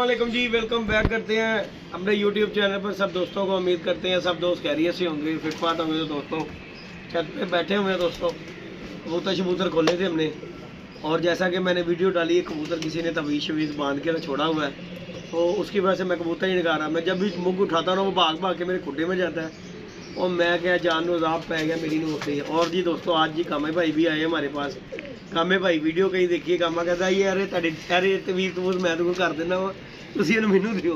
वालेकुम जी, welcome back करते हैं अपने YouTube चैनल पर सब दोस्तों को। उम्मीद करते हैं सब दोस्त खैरियत से होंगे, फिटफाट होंगे। तो दोस्तों छत पे बैठे हुए हैं दोस्तों, कबूतर शबूतर खोले थे हमने। और जैसा कि मैंने वीडियो डाली है, कबूतर किसी ने तवीज़ शवीज़ बांध के छोड़ा हुआ है, तो उसकी वजह से मैं कबूतर ही निकाल रहा। मैं जब भी मुँह उठाता हूँ वो भाग भाग के मेरे खुड्डे में जाता है और मैं क्या जान लो राब पै गया मेरी नहीं होती है। और जी दोस्तों, आज जी कामे भाई भी आए हमारे पास। कामे भाई वीडियो कहीं देखिए, कामा कहता है अरे अरे तवीज़ तवूज़ मैं तो कर देना वा, ਤੁਸੀਂ ਇਹਨੂੰ ਮੈਨੂੰ ਦਿਓ।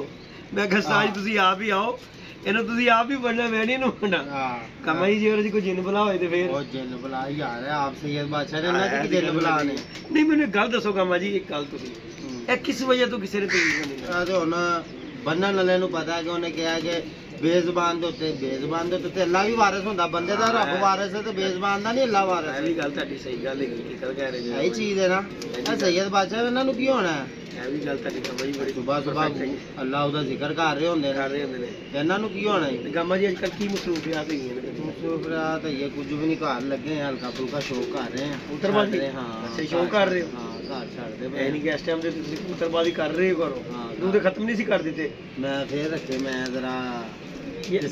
ਮੈਂ ਕਿਹਾ ਸਾਜ ਤੁਸੀਂ ਆਪ ਹੀ ਆਓ, ਇਹਨੂੰ ਤੁਸੀਂ ਆਪ ਹੀ ਬਣਨਾ, ਮੈਂ ਨਹੀਂ ਇਹਨੂੰ ਬਣਨਾ। ਕਾਮਾ ਜੀ, ਜੇ ਉਹਦੇ ਕੋਈ ਜਿੰਨ ਬੁਲਾ ਹੋਏ ਤੇ ਫੇਰ ਉਹ ਜਿੰਨ ਬੁਲਾ ਯਾਰ ਆਪ ਸੈਯਦ ਬਾਦਸ਼ਾਹ ਦੇ ਨਾਲ ਕਿ ਜਿੰਨ ਬੁਲਾ ਨੇ। ਨਹੀਂ ਮੈਨੂੰ ਇੱਕ ਗੱਲ ਦੱਸੋ ਕਾਮਾ ਜੀ, ਇੱਕ ਗੱਲ ਤੁਸੀਂ ਇਹ ਕਿਸ ਵਜ੍ਹਾ ਤੋਂ ਕਿਸੇ ਨੇ ਤਵੀਜ਼ ਨਹੀਂ ਆ ਤੇ ਹੁਣ ਬੰਨਣ ਵਾਲੇ ਨੂੰ ਪਤਾ ਕਿ ਉਹਨੇ ਕਿਹਾ ਕਿ ਬੇਜ਼ਬਾਨ ਦੇ ਉੱਤੇ ਤੇ ਅੱਲਾ ਵੀ ਵਾਰਿਸ ਹੁੰਦਾ। ਬੰਦੇ ਦਾ ਰੱਬ ਵਾਰਿਸ ਹੈ ਤੇ ਬੇਜ਼ਬਾਨ ਦਾ ਨਹੀਂ ਅੱਲਾ ਵਾਰਿਸ। ਇਹ ਵੀ ਗੱਲ ਤੁਹਾਡੀ ਸਹੀ ਗੱਲ ਹੈਗੀ, ਕੀ ਕਹਿ ਰਹੇ ਜੀ। ਇਹ ਚੀਜ਼ ਹੈ ਨਾ, ਇਹ ਸੈਯਦ ਬਾਦਸ਼ਾਹ ਇਹਨਾਂ ਨੂੰ ਕੀ ਹੋਣਾ ਹੈ। ਇਹ ਵੀ ਗੱਲ ਤੁਹਾਡੀ ਕਾਮਾ ਜੀ ਬੜੀ ਸੁਬਾਹ ਅੱਲਾ ਉਹਦਾ ਜ਼ਿਕਰ ਕਰ ਰਹੇ ਹੁੰਦੇ ਨੇ, ਇਹਨਾਂ ਨੂੰ ਕੀ ਹੋਣਾ ਹੈ। ਕਾਮਾ ਜੀ ਅੱਜ ਕੱਲ੍ਹ ਕੀ ਮਸਰੂਫੀਆਤ ਹੈਗੀਆਂ ਨੇ? ਮਸਰੂਫੀਆਤ ਹੈ ਕੁਝ ਵੀ ਨਹੀਂ, ਘਰ ਲੱਗੇ ਆ, ਹਲਕਾ ਫੁਲਕਾ ਸ਼ੌਕ ਕਰ ਰਹੇ ਆ ਕਬੂਤਰਬਾਜ਼ੀ। ਹਾਂ ਅੱਛਾ, ਸ਼ੌਕ ਕਰ ਰਹੇ ਹੋ? ਹਾਂ, ਘਰ ਛੱਡਦੇ ਇਹ ਨਹੀਂ ਕਿ ਇਸ ਟਾਈਮ ਤੇ ਤੁਸੀਂ ਕਬੂਤਰਬਾਜ਼ੀ ਕਰ ਰਹੇ ਹੋ, ਕਰੋ ਤੂੰ ਤੇ ਖਤਮ ਨਹੀਂ ਸੀ ਕਰ ਦਿੱਤੇ। ਮੈਂ ਫੇਰ ਰੱਖੇ, ਮੈਂ ਜ਼ਰਾ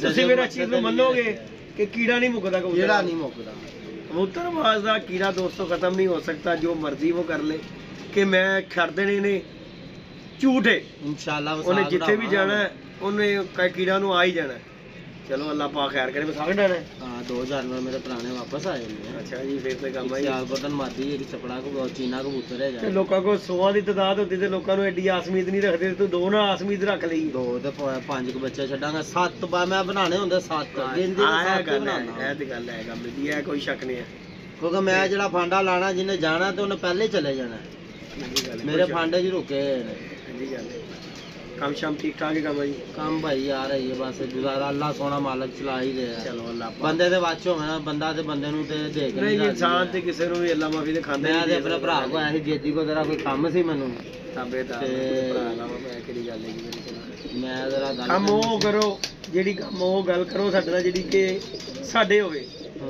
ਤੁਸੀਂ ਮੇਰਾ ਚੀਜ਼ ਨੂੰ ਮੰਨੋਗੇ ਕਿ ਕੀੜਾ ਨਹੀਂ ਮੁੱਕਦਾ, ਕੀੜਾ ਨਹੀਂ ਮੁੱਕਦਾ। ਕਬੂਤਰਬਾਜ਼ ਦਾ ਕੀੜਾ ਦੋਸਤੋ ਖਤਮ ਨਹੀਂ ਹੋ ਸਕता, जो मर्जी वो कर ले। कि मैं छड़ देने ने झूठ है, इंशाल्लाह उन्हें जिथे भी जाना है उन्हें कीड़ा ਨੂੰ ਆ ਹੀ ਜਾਣਾ। ਚਲੋ ਅੱਲਾ ਪਾਕ ਖੈਰ ਕਰੇ। ਵਿਸਾਖ ਡਾਣਾ ਹਾਂ, 2000 ਨਾਲ ਮੇਰੇ ਪੁਰਾਣੇ ਵਾਪਸ ਆਏ ਨੇ। ਅੱਛਾ ਜੀ, ਫੇਰ ਤੇ ਕੰਮ ਆਈ। ਸਿਆਲਕੋਟਨ ਮਾਦੀ ਇੱਕ ਚਪੜਾ ਕੋ ਚੀਨਾ ਕਬੂਤਰ ਹੈ ਤੇ ਲੋਕਾਂ ਕੋ 100 ਦੀ ਤਾਦਾਦ ਹੁੰਦੀ ਤੇ ਲੋਕਾਂ ਨੂੰ ਐਡੀ ਆਸ ਉਮੀਦ ਨਹੀਂ ਰੱਖਦੇ। ਤੂੰ ਦੋ ਨਾ ਆਸ ਉਮੀਦ ਰੱਖ ਲਈ। ਦੋ ਤੇ 5 ਬੱਚੇ ਛੱਡਾਂਗਾ, 7 ਬਾ ਮੈਂ ਬਣਾਣੇ ਹੁੰਦੇ 7 ਦਿਨ ਦੀ। ਇਹ ਗੱਲ ਹੈ, ਇਹ ਤੇ ਗੱਲ ਹੈ ਕੰਮ ਦੀ, ਇਹ ਕੋਈ ਸ਼ੱਕ ਨਹੀਂ ਹੈ। ਕਿਉਂਕਿ ਮੈਂ ਜਿਹੜਾ ਫਾਂਡਾ ਲਾਣਾ, ਜਿਹਨੇ ਜਾਣਾ ਤੇ ਉਹਨੇ ਪਹਿਲੇ ਚਲੇ ਜਾਣਾ। ਮੇਰੇ ਫਾਂਡੇ 'ਚ ਰੁਕੇ ਨੇ। ਹਾਂਜੀ ਗੱਲ ਹੈ। काम शाम ठीक ठाक है काम जी? काम भाई आ रही है बस गुजारा, अल्लाह सोना मालिक चला ही दे। चलो अल्लाह बंदे दे वाच होवे ना, बंदा ते बंदे नु ते देख नहीं, इंसान ते किसे नु भी अल्लाह माफी दे खांदे। मैं ते अपने भरा को ऐसी जेदी को जरा कोई काम सी मैनू ताबे दा भरा लावा। मैं केड़ी गल है मेरे मैं जरा गल काम ओ करो, जेडी काम ओ गल करो साडे नाल, जेडी के साडे होवे,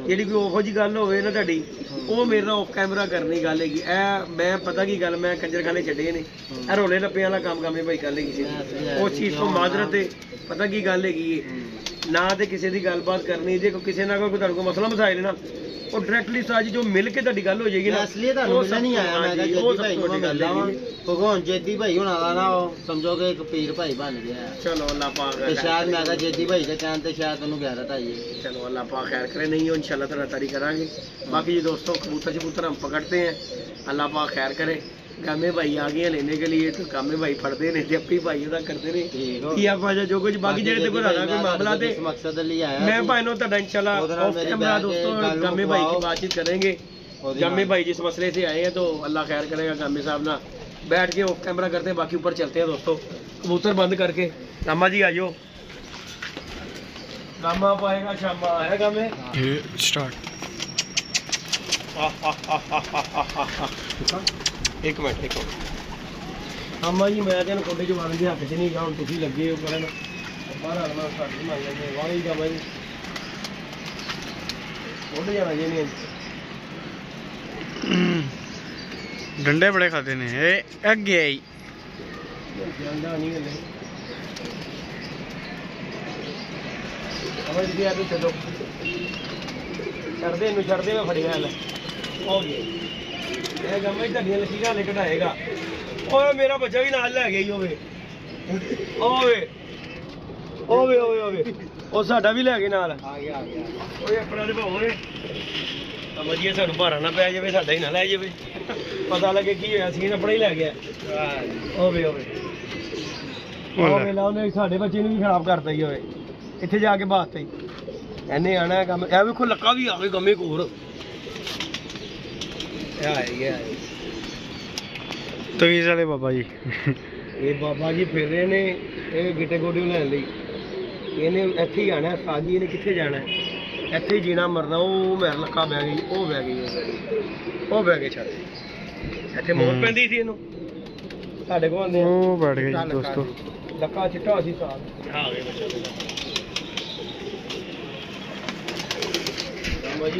जेडी कोई ओहो जी गल होवे ना ਤੁਹਾਡੀ, ਉਹ ਮੇਰੇ ਨਾਲ ਆਫ ਕੈਮਰਾ ਕਰਨੀ ਗੱਲ ਹੈਗੀ। ਇਹ ਮੈਂ ਪਤਾ ਕੀ ਗੱਲ, ਮੈਂ ਕੰਜਰਖਾਨੇ ਛੱਡੇ ਨੇ, ਇਹ ਰੋਲੇ ਲੱਪਿਆਂ ਵਾਲਾ ਕੰਮ ਕਾਮੇ ਭਾਈ ਗੱਲ ਹੈਗੀ ਸੀ। ਉਹ ਚੀਜ਼ ਤੋਂ ਮਾਜ਼ਰਤ ਹੈ। ਪਤਾ ਕੀ ਗੱਲ ਹੈਗੀ ਨਾ, ਤੇ ਕਿਸੇ ਦੀ ਗੱਲਬਾਤ ਕਰਨੀ, ਜੇ ਕੋਈ ਕਿਸੇ ਨਾਲ ਕੋਈ ਤੁਹਾਡੇ ਕੋਲ ਮਸਲਾ ਮਸਾਇਲ ਨਾ, ਉਹ ਡਾਇਰੈਕਟਲੀ ਸਾਜ ਜੋ ਮਿਲ ਕੇ ਤੁਹਾਡੀ ਗੱਲ ਹੋ ਜਾਏਗੀ ਨਾ। ਅਸਲੀ ਤੁਹਾਨੂੰ ਮਿਲਣ ਨਹੀਂ ਆਇਆ, ਮੈਂ ਕਿਹਾ ਜੇਦੀ ਭਾਈ ਨੂੰ ਮਿਲਦਾ ਵਾਂ। ਭਗਵਾਨ ਜੇਦੀ ਭਾਈ ਹੁਣਾਂ ਦਾ ਨਾ ਉਹ ਸਮਝੋ ਕਿ ਇੱਕ ਪੀਰ ਭਾਈ ਬਣ ਗਿਆ। ਚਲੋ ਅੱਲਾਹ ਪਾਕ ਤੇ ਸ਼ਾਇਦ ਮੈਂ ਕਿਹਾ ਜੇਦੀ ਭਾਈ ਦੇ ਕਹਿਣ ਤੇ ਸ਼ਾਇਦ ਉਹਨੂੰ ਗੈਰਤ ਆਈ है। चलो अल्लाह पाक खैर करे, नहीं हो इंशाल्लाह ताला तारी करांगे। बाकी जी दोस्तों, कबूतर शबूतर हम पकड़ते हैं, अल्लाह पाक खैर करे। कामे भाई आ गए लेने के लिए, तो कामे भाई फड़ते ने ते अपनी भाई उदा करते ने कि आप जो कुछ बाकी जेड़े ते कोई कोई मामला ते मकसद लिए आया मैं भाई नो ता इंशाल्लाह ऑफ कैमरा दोस्तों कामे भाई की बातचीत करेंगे। कामे भाई जिस मसले से आए हैं तो अल्लाह खैर करेगा। कामे साहब ना बैठ के ऑफ कैमरा करते हैं, बाकी ऊपर चलते हैं दोस्तों। कबूतर बंद करके कामा जी आ जाओ, कामा पाएगा शामा है कामे स्टार्ट। एक मिनट कामा जी, मैं तेन कोटे च मारन के हक च नहीं गा, हुण तुसीं लगे हो करन बाहर आना स्टार्ट मान लेंगे। वाह जी कामा जी, उड़ जाना जी नहीं डंडे बड़े खाते ने अगे आई जांदा नहीं हले। समझ गया तू, चलो छड़ दे मैं फड़िया ले हो गया। ये गम्मे ढड्डियां लकीरां ले कढाएगा। ओए मेरा बच्चा भी नाल ले गई होवे, ओवे ओवे ओवे ओवे ओ साडा भी ले गए नाल आ गया ओए अपना ते भाव ने समझिए, सानू भारा ना पै जावे, साडा ही ना ले जावे, पता लगे की होया सीन अपना ही ले गया। ओवे ओवे ओवे ला उन्हें साडे बच्चे नू भी खराब करता ही होवे। ਇੱਥੇ ਜਾ ਕੇ ਬਾਤ ਹੀ ਐਨੇ ਆਣਾ ਹੈ ਕੰਮ। ਇਹ ਵੇਖੋ ਲੱਕਾ ਵੀ ਆ ਗਈ ਗੰਮੇ ਕੋਰ, ਇਹ ਆਇਆ ਤਵੀਜ਼ ਵਾਲੇ ਬਾਬਾ ਜੀ। ਇਹ ਬਾਬਾ ਜੀ ਫਿਰ ਰਹੇ ਨੇ, ਇਹ ਗਿੱਟੇ ਗੋਡੇ ਲੈਣ ਲਈ। ਇਹਨੇ ਇੱਥੇ ਹੀ ਆਣਾ, ਸਾਜੀ ਨੇ ਕਿੱਥੇ ਜਾਣਾ, ਇੱਥੇ ਹੀ ਜੀਣਾ ਮਰਨਾ। ਉਹ ਮੇਰਾ ਲੱਕਾ ਬਹਿ ਗਈ, ਉਹ ਬਹਿ ਗਈ, ਉਹ ਬਹਿ ਗਏ ਛੱਡ। ਇੱਥੇ ਮੋੜ ਪੈਂਦੀ ਸੀ ਇਹਨੂੰ, ਸਾਡੇ ਕੋਲ ਆਉਂਦੇ ਉਹ ਬੈਠ ਗਏ ਜੀ ਦੋਸਤੋ। ਲੱਕਾ ਚਿੱਟਾ ਸੀ ਸਾਲ ਆ ਗਏ ਬੱਚੇ ਜੀ। ਬਾਕੀ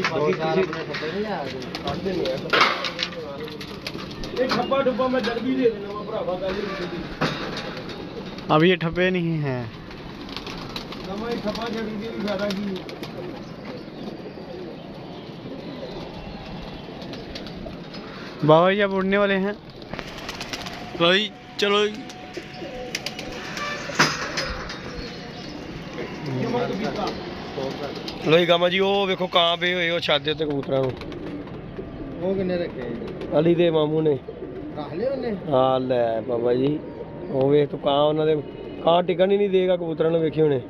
ਇਹ ਖੱਪਾ ਡੁੱਬਾ ਮੈਂ ਡਰ ਵੀ ਦੇ ਦੇਣਾ ਵਾ ਭਰਾਵਾ, ਗੱਲ ਨਹੀਂ। अब ये ठप्पे नहीं हैं। हमारी खपा जड़ी की भी फायदा की बाबा जी अब उड़ने वाले हैं भाई, चलो। लो जी गामा जी वो वेखो ਕਾਂ ਪਏ ਹੋਏ ਉਹ ਛੱਤ ਦੇ ਉੱਤੇ ਕਬੂਤਰਾਂ ਨੂੰ। ਉਹ ਕਿੰਨੇ ਰੱਖੇ ਅਲੀ ਦੇ ਮਾਮੂ ਨੇ ਰੱਖ ਲਿਆ ਉਹਨੇ। ਹਾਂ ਲੈ ਬਾਬਾ ਜੀ ਉਹ ਵੇਖ ਤੂੰ ਕਾਂ ਉਹਨਾਂ ਦੇ ਕਾਂ ਟਿਕਣ ਹੀ ਨਹੀਂ ਦੇਗਾ ਕਬੂਤਰਾਂ ਨੂੰ, ਵੇਖੀ ਹੁਣੇ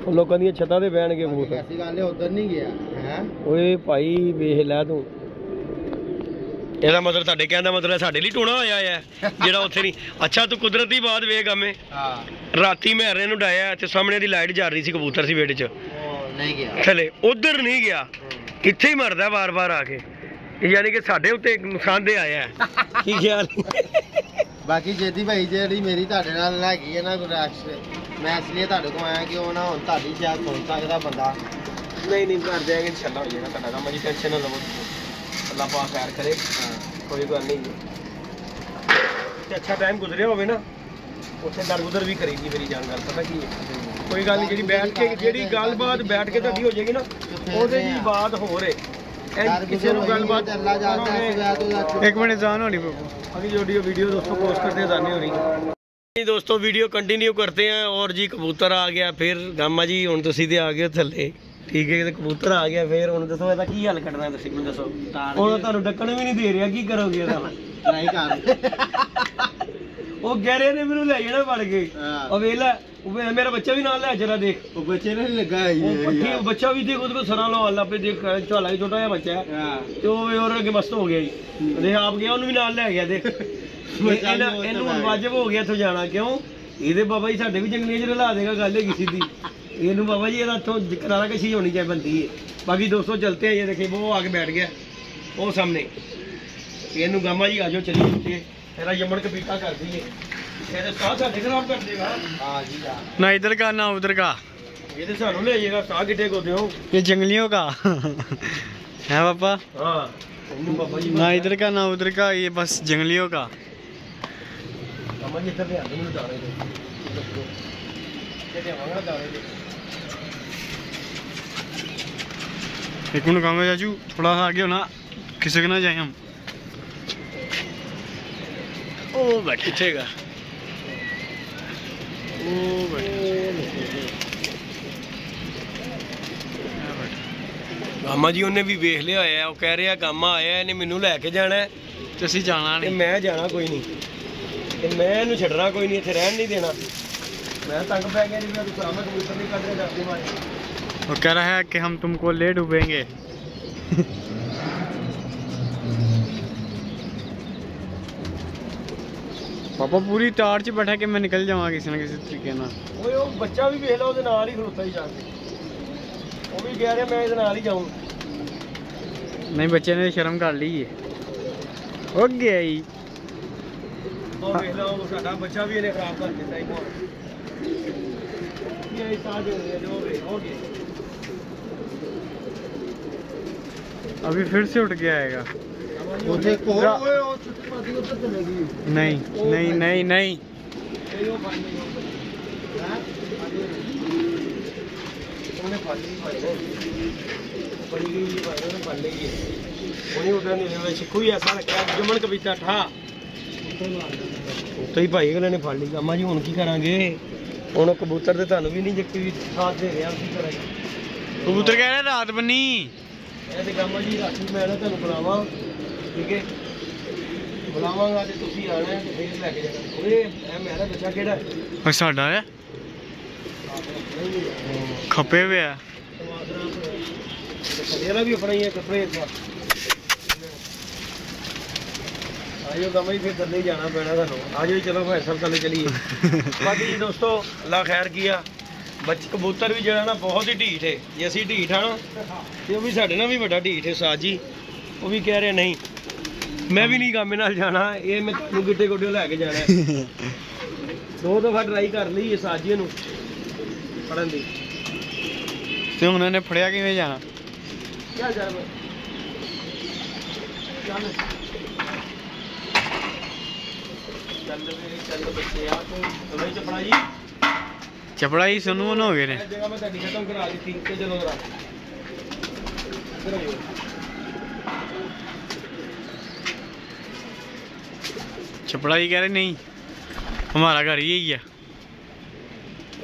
ਉਹ ਲੋਕਾਂ ਦੀਆਂ ਛੱਤਾਂ ਤੇ ਬਹਿਣਗੇ ਕਬੂਤਰ। ਐਸੀ ਗੱਲ ਹੈ ਉਧਰ ਨਹੀਂ ਗਿਆ ਹੈ ਓਏ ਭਾਈ ਵੇਖ ਲੈ ਤੂੰ, ਇਹਦਾ ਮਤਲਬ ਤੁਹਾਡੇ ਕਹਿਣ ਦਾ ਮਤਲਬ ਸਾਡੇ ਲਈ ਟੂਣਾ ਹੋਇਆ ਹੈ ਜਿਹੜਾ ਉੱਥੇ ਨਹੀਂ। ਅੱਛਾ ਤੂੰ ਕੁਦਰਤੀ ਬਾਤ ਵੇਖ ਗਾਮੇ, ਹਾਂ ਰਾਤੀ ਮੈਂ ਹਰੇ ਨੂੰ ਡਾਇਆ ਤੇ ਸਾਹਮਣੇ ਦੀ ਲਾਈਟ ਜਲ ਰਹੀ ਸੀ, ਕਬੂਤਰ ਸੀ ਵਿਹੜੇ 'ਚ, ਉਹ ਨਹੀਂ ਗਿਆ ਥੱਲੇ ਉਧਰ ਨਹੀਂ ਗਿਆ, ਇੱਥੇ ਹੀ ਮਰਦਾ ਵਾਰ-ਵਾਰ ਆ ਕੇ, ਯਾਨੀ ਕਿ ਸਾਡੇ ਉੱਤੇ ਨੁਕਸਾਨ ਦੇ ਆਇਆ ਕੀ ਖਿਆਲ। ਬਾਕੀ ਜੇਦੀ ਭਾਈ ਜਿਹੜੀ ਮੇਰੀ ਤੁਹਾਡੇ ਨਾਲ ਹੈਗੀ ਹੈ ਨਾ ਗੁਰਾਸ਼, ਮੈਂ ਇਸ ਲਈ ਤੁਹਾਡੇ ਕੋਲ ਆਇਆ ਕਿ ਉਹ ਨਾ ਹੁਣ ਤੁਹਾਡੀ ਸ਼ਾਇਦ ਸੁਣ ਸਕਦਾ ਬੰਦਾ। ਨਹੀਂ ਨਹੀਂ ਕਰ ਦਿਆਂਗੇ ਇਨਸ਼ਾਅੱਲਾ, ਹੋ ਜਾਏਗਾ ਤੁਹਾਡਾ ਕੰਮ ਜੀ, ਟੈਨਸ਼ਨ ਨਾ ਲਵੋ, ਅੱਲਾਹ ਪਾਕ ਖੈਰ ਕਰੇ, ਕੋਈ ਗੱਲ ਨਹੀਂ। ਤੇ ਅੱਛਾ ਟਾਈਮ ਗੁਜ਼ਰਿਆ ਹੋਵੇ ਨਾ ਉੱਥੇ ਦਰਗੁਦਰ ਵੀ ਕਰੀਦੀ ਮੇਰੀ ਜਾਨ ਗੱਲ, ਪਤਾ ਕੀ ਹੈ ਕੋਈ ਗੱਲ ਨਹੀਂ, ਜਿਹੜੀ ਬੈਠ ਕੇ ਜਿਹੜੀ ਗੱਲਬਾਤ ਬੈਠ ਕੇ ਤੁਹਾਡੀ ਹੋ ਜਾਏਗੀ ਨਾ ਉਹਦੇ ਦੀ ਬਾਤ ਹੋ ਰਹੇ ਕਿਸੇ ਨੂੰ ਗੱਲਬਾਤ। एक मिनट जान होनी बाबू। अभी जो वीडियो दोस्तों पोस्ट करते हैं जाने हो रही दोस्तों, वीडियो कंटिन्यू करते हैं। और जी कबूतर आ गया फिर गामा जी, हुण तुसीं ते आ गए थल्ले, ठीक है, कबूतर आ गया फिर हुण दसो ਇਹਦਾ ਕੀ ਹੱਲ ਕੱਢਣਾ ਤੁਸੀਂ ਮੈਨੂੰ ਦੱਸੋ। ਹੁਣ ਤੁਹਾਨੂੰ ਡੱਕਣ ਵੀ ਨਹੀਂ ਦੇ ਰਿਹਾ, ਕੀ ਕਰੋਗੇ ਇਹਦਾ? ਟਰਾਈ ਕਰ ਉਹ ਕਹਿ ਰਹੇ ਨੇ ਮੈਨੂੰ ਲੈ ਜਾਣਾ ਫੜ ਕੇ, ਉਹ ਵੇਲਾ मेरा बच्चा भी नाल है जरा देख, ਉਹ ਬੱਚੇ ਨੇ ਲੱਗਾ है बच्चा भी देख उसको सरा लो अल्लाह पे देख, चला छोटा है बच्चा है तो और अगे मस्त हो गया जी, देख आप गया ਉਹਨੂੰ ਵੀ ਨਾਲ ਲੈ ਗਿਆ देख ਇਹਨੂੰ ਹੁਣ ਵਾਜਬ ਹੋ ਗਿਆ ਇੱਥੋਂ ਜਾਣਾ, ਕਿਉਂ ਇਹਦੇ ਬਾਬਾ ਜੀ ਸਾਡੇ ਵੀ ਜੰਗਲੀਆਂ 'ਚ ਰਲਾ ਦੇਗਾ, ਗੱਲ ਹੈਗੀ ਸਿੱਧੀ। ਇਹਨੂੰ ਬਾਬਾ ਜੀ ਇਹਦਾ ਇੱਥੋਂ ਕਰਾਰਾ ਕਸ਼ੀ ਹੋਣੀ ਚਾਹੀਦੀ ਬੰਦੀ है। बाकी दोस्तों चलते हैं, ये देखिए वो आके बैठ गया वो सामने, ਇਹਨੂੰ गामा जी आ जाओ चलिए नीचे, तेरा यमन कपीता कर दीजिए, खराब कर देगा। हाँ जी ना इधर का ना उधर का, ये तो सानू ले जाएगा, साग किटे को दो ये जंगलियों का है पापा। हाँ पापा जी ना इधर का ना उधर का, ये बस जंगलियों का। मामा जी इधर ले आते मुझे दाने दे, ये देवांगा दाने दे। एक मिनट काम है चाचू, थोड़ा सा आगे हो ना, खिसक ना जाए हम। ओ बैठ किथेगा, गामा जी उन्हें भी वेख लिया है, वो कह रहा गामा आया इन्हें मैनू लैके जाना है ते असीं जाना नहीं, मैं जाना कोई नहीं, ते मैं इन्हू छड्डना कोई नहीं, इत्थे रहन नहीं देना। मैं तंग पै गया जी, मैं सामने कबूतर नहीं कट रहे डरदी मारे। वो कह रहा है कि हम तुमको ले डूबेंगे पापा पूरी टार च बैठा कि मैं निकल जाऊंगा किसी ना किसी तरीके ना। ओए वो बच्चा भी वेख लो ਉਹਦੇ ਨਾਲ ਹੀ ਖਲੋਤਾ ਹੀ ਜਾਂਦੇ, ਉਹ ਵੀ ਕਹਿ ਰਿਹਾ ਮੈਂ ਇਹਦੇ ਨਾਲ ਹੀ ਜਾਊਂ। नहीं बच्चे ने शर्म कर ली है, हो गया ही। ਉਹ ਵੇਖ ਲਓ ਸਾਡਾ ਬੱਚਾ ਵੀ ਇਹਨੇ ਖਰਾਬ ਕਰ ਦਿੱਤਾ ਹੀ ਬਹੁਤ। ਇਹ ਸਾਜ ਹੋ ਗਿਆ ਜੋ ਹੋ ਗਿਆ। अभी फिर से उठ के आएगा। ਉੱਥੇ ਕੋਲ ਓਏ ਉਹ ਛੁੱਟੀ ਪਾਦੀ ਉੱਧਰ ਚਲੇ ਗਈ। नहीं नहीं नहीं नहीं, ਇਹ ਉਹ ਫੜ ਲਈ ਹੈ ਉਹਨੇ ਫੜ ਲਈ ਭਾਈ ਨੇ, ਬੜੀ ਗਈ ਭਾਈ ਉਹਨੇ ਫੜ ਲਈ ਹੈ ਉਹਨੇ ਉਧਰ ਨਹੀਂ ਲੈ ਸਿੱਖੂ ਹੀ ਐਸਾ ਰੱਖਿਆ ਜਮਨ ਕਵਿਤਾ ਠਾ ਉੱਤੇ ਹੀ ਭਾਈ ਅਗਲੇ ਨੇ ਫੜ ਲਈ। ਅੰਮਾ ਜੀ ਹੁਣ ਕੀ ਕਰਾਂਗੇ, ਹੁਣ ਕਬੂਤਰ ਤੇ ਤੁਹਾਨੂੰ ਵੀ ਨਹੀਂ ਜੱਕੀ ਸਾਥ ਦੇ ਰਿਹਾ, ਕੀ ਕਰਾਂਗੇ। कबूतर कह रहे रात बनी। ਇਹ ਤੇ ਗਾਮਾ ਜੀ ਰਾਤੀ ਮੈਂ ਨਾ ਤੁਹਾਨੂੰ ਬੁਲਾਵਾਂ, ਠੀਕ ਹੈ, ਬੁਲਾਵਾਂਗਾ ਤੇ ਤੁਸੀਂ ਆਣਾ ਤੇ ਫੇਰ ਲੈ ਕੇ ਜਾਣਾ। ਓਏ ਇਹ ਮੇਰਾ ਬੱਚਾ ਕਿਹੜਾ ਹੈ? और साडा है खपे हुए है। ਇਹਦਾ ਵੀ ਆਪਣਾ ਹੀ ਹੈ ਕੱਪੜੇ ਦਾ। ਆਜੋ ਗਾਮਾ ਜੀ ਫਿਰ ਥੱਲੇ ਹੀ ਜਾਣਾ ਪੈਣਾ ਤੁਹਾਨੂੰ, ਆਜੋ ਚਲੋ ਭਾਈ ਸਾਹਿਬ ਥੱਲੇ ਚਲੀਏ। ਬਾਕੀ ਜੀ ਦੋਸਤੋ ਅੱਲਾ ਖੈਰ ਕੀਆ, ਬੱਚ ਕਬੂਤਰ ਵੀ ਜਿਹੜਾ ਨਾ ਬਹੁਤ ਹੀ ਢੀਠ ਹੈ, ਜੇ ਅਸੀਂ ਢੀਠ ਹਾਂ ਤੇ ਉਹ ਵੀ ਸਾਡੇ ਨਾਲ ਵੀ ਵੱਡਾ ਢੀਠ ਹੈ ਸਾਜ ਜੀ। ਉਹ ਵੀ ਕਹਿ ਰਿਹਾ ਨਹੀਂ ਮੈਂ ਵੀ ਨਹੀਂ ਗਾਮੇ ਨਾਲ ਜਾਣਾ, ਇਹ ਮੈਂ ਤੁਹਾਨੂੰ ਗਿੱਟੇ ਗੋਡੇ ਲੈ ਕੇ ਜਾਣਾ ਹੈ। 2 ਦਫਾ ਟਰਾਈ ਕਰ ਲਈ ਸਾਜੀ ਨੂੰ ਫੜਨ ਦੀ। ਤੇ ਉਹਨਾਂ ਨੇ ਫੜਿਆ ਕਿਵੇਂ ਜਾਣਾ? ਚੱਲ ਚੱਲ ਚੱਲ ਚੱਲ ਬੱਚੇ ਆ ਤੂੰ ਚਲੋ ਜੀ ਚਪੜਾ ਜੀ ਚਪੜਾ ਹੀ ਸੁਣੂ ਹੋ ਗਏ ਨੇ ਇਹ ਜਗ੍ਹਾ ਮੈਂ ਤੁਹਾਡੀ ਖਤਮ ਕਰਾ ਦਿੱਤੀ ਤੇ ਚਲੋ ਜਰਾ ਇੱਧਰ ਆਇਓ चपड़ा ही कह रहे नहीं हमारा घर यही है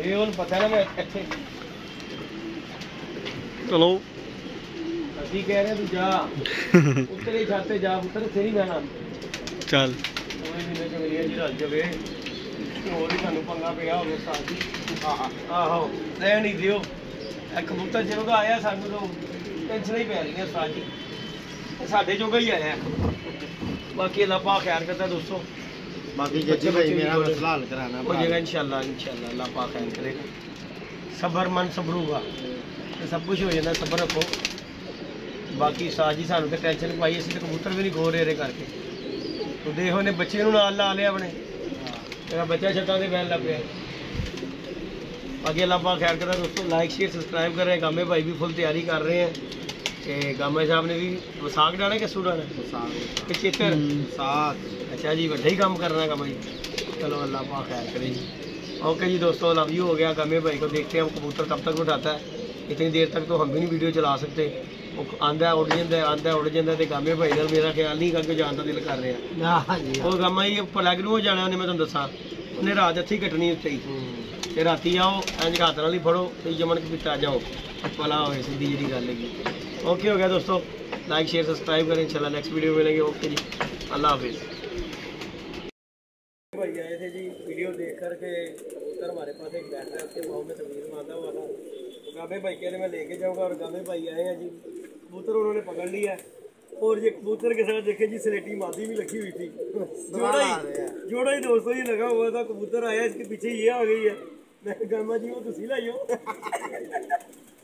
ਇਹ ਹੁਣ ਪਤਾ ਨਾ ਮੈਂ ਇੱਥੇ चलो ਅਸੀਂ ਕਹਿ ਰਹੇ ਤੂੰ ਜਾ ਉੱਤਰੇ ਛਾਤੇ ਜਾ ਉੱਤਰ ਇੱਥੇ ਨਹੀਂ ਬਹਿਣਾ चल ਕੋਈ ਮਹੀਨੇ ਚ ਮਿਲਿਆ ਜੀ ਰਲ ਜਾਵੇ ਹੋਰ ਹੀ ਸਾਨੂੰ ਪੰਗਾ ਪਿਆ ਹੋਵੇ ਸਾਥ ਜੀ ਆਹੋ ਰਹਿ ਨਹੀਂ ਦਿਓ ਇਹ ਕਬੂਤਰ ਜਦੋਂ ਦਾ ਆਇਆ ਸਾਨੂੰ ਤਾਂ ਟੈਨਸ਼ਨ ਹੀ ਪੈ ਰਹੀ ਹੈ ਸਾਥ ਜੀ ਸਾਡੇ ਜੋਗਾ ਹੀ ਆਇਆ ਬਾਕੀ ਅੱਲਾਹ ਪਾਕ ਖੈਰ ਕਰਦਾ ਦੋਸਤੋ बाकी जज्जी भाई मेरा मसला हल कराना हो जाएगा इंशाल्लाह अल्लाह पाक खैर करेगा सबर मन सबर होगा तो सब कुछ हो जाता सबर रखो बाकी साजी सानू तो टेंशन पाई असं तो कबूतर भी नहीं खो रहे करके तो देखो ने बच्चे नाल ला लिया अपने तेरा बच्चा छत्ता से बहन लग गया बाकी अल्लाह पाक खैर करेगा दोस्तों लाइक शेयर सब्सक्राइब कर रहे हैं गामे भाई भी फुल तैयारी कर रहे हैं गामे साहब ने भी वसाख डाला कैसू डाला चेतर अच्छा जी वड्डा ही काम करना है भाई चलो अल्लाह पाक खैर करे जी ओके जी दोस्तों लव यू हो गया गामे भाई को देखते हैं हम कबूतर कब तक उठाता है इतनी देर तक तो हम भी नहीं वीडियो चला सकते वो आंदा उड़ जाता तो गामे भाई ने मेरा ख्याल नहीं करके जान का दिल कर रहा है और गामा ही प्लग नूं जाना उन्हें मैं तुम दसा उन्हें रात इत्थे कटनी उत्ते ही राती आओ इंज हाथ नाल ही फड़ो तो जमन के पिता जाओ भला होए सीधी जी गल है ओके हो गया दोस्तों लाइक शेयर सब्सक्राइब करें इंशाल्लाह नेक्स्ट वीडियो में मिलेंगे ओके जी अल्लाह हाफिज़ भाई आए थे जी वीडियो देख कर के कबूतर हमारे पास एक बैठ रहा है उसके पाँव में तमीर बांधा हुआ था तो गामे भाई कह रहे मैं लेके जाऊंगा और गामे भाई आए हैं जी कबूतर उन्होंने पकड़ लिया है और ये कबूतर के साथ देखे जी स्लेटी मादी भी लगी हुई थी जोड़ा ही दोस्तों ये लगा हुआ था कबूतर आया इसके पीछे ये आ गई है मैं गामा जी वो तुसी लाइयो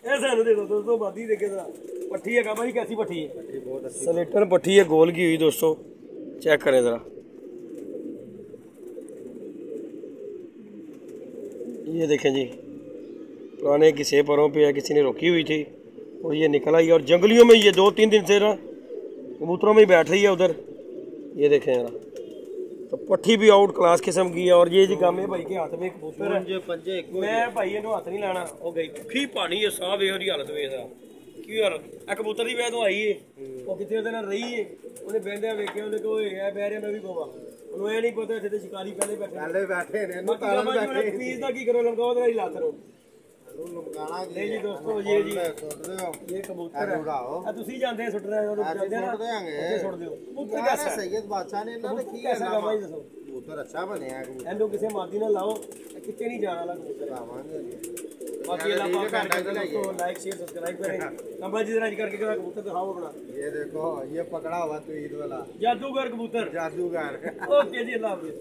ਇਹ ਸਾਨੂੰ ਦੇ ਦੋ ਦੋਸਤੋ ਬਾਦੀ ਦੇਖੇ ਜਰਾ ਪੱਠੀ ਹੈ ਕਾਬਾ ਜੀ कैसी पट्टी है पट्टी बहुत अच्छी स्लेटर पट्टी है गोल की हुई दोस्तों चेक करें जरा ये देखें जी पुराने किसी परों पे है किसी ने रोकी हुई थी और ये निकल आई और जंगलियों में ये 2-3 दिन से ना कबूतरों में ही बैठ रही है उधर ये देखें जरा तो पट्टी भी आउट क्लास किस्म की है और ये जी गामे भाई के हाथ में कबूतर है मैं भाई इन्हों हाथ नहीं लाना हो गई भुखी पानी है साह वे हालत वेख की यार कबूतर की वह तो आई है वो कितने दिन रही है उन्हें बहद वेखे उन्हें कहा बह रहा मैं भी कहा उन्होंने नहीं पता इतने शिकारी पहले बैठे फीस का की करो लमकाओ तो ला करो नहीं जी दोस्तों ये कबूतर है तुसी जानते हैं सुट रहे हो सुट दियो सैयद बादशाह ने कबूतर अच्छा बनया है लोग किसी मादी ना लाओ कितने नहीं जाना वाला कबूतर बाकी अल्लाह पाक दोस्तों लाइक शेयर सब्सक्राइब करें कंबल जी राज करके कबूतर दिखाओ अपना ये देखो ये पकड़ा हुआ तो ईद वाला जादूगर कबूतर जादूगर ओके जी अल्लाह हाफिज़।